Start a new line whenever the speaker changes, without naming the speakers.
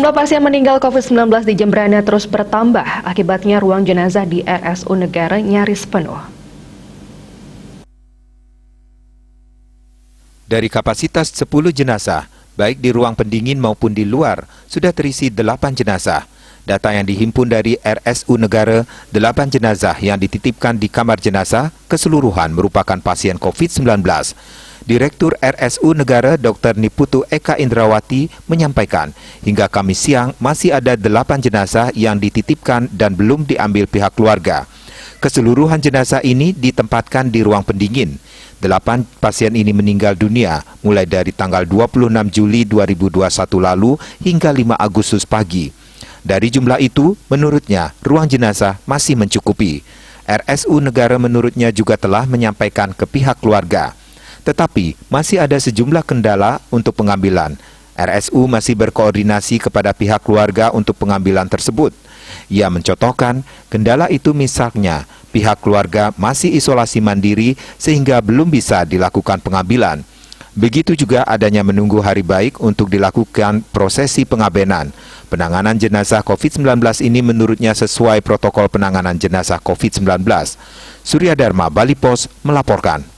Jumlah pasien meninggal COVID-19 di Jembrana terus bertambah. Akibatnya ruang jenazah di RSU Negara nyaris penuh.
Dari kapasitas 10 jenazah, baik di ruang pendingin maupun di luar, sudah terisi 8 jenazah. Data yang dihimpun dari RSU Negara, 8 jenazah yang dititipkan di kamar jenazah keseluruhan merupakan pasien COVID-19. Direktur RSU Negara Dr. Niputu Eka Indrawati menyampaikan, hingga Kamis siang masih ada 8 jenazah yang dititipkan dan belum diambil pihak keluarga. Keseluruhan jenazah ini ditempatkan di ruang pendingin. 8 pasien ini meninggal dunia mulai dari tanggal 26 Juli 2021 lalu hingga 5 Agustus pagi. Dari jumlah itu, menurutnya, ruang jenazah masih mencukupi. RSU Negara menurutnya juga telah menyampaikan ke pihak keluarga. Tetapi, masih ada sejumlah kendala untuk pengambilan. RSU masih berkoordinasi kepada pihak keluarga untuk pengambilan tersebut. Ia mencontohkan, kendala itu misalnya, pihak keluarga masih isolasi mandiri sehingga belum bisa dilakukan pengambilan. Begitu juga adanya menunggu hari baik untuk dilakukan prosesi pengabenan. Penanganan jenazah COVID-19 ini menurutnya sesuai protokol penanganan jenazah COVID-19. Surya Dharma, Bali Pos, melaporkan.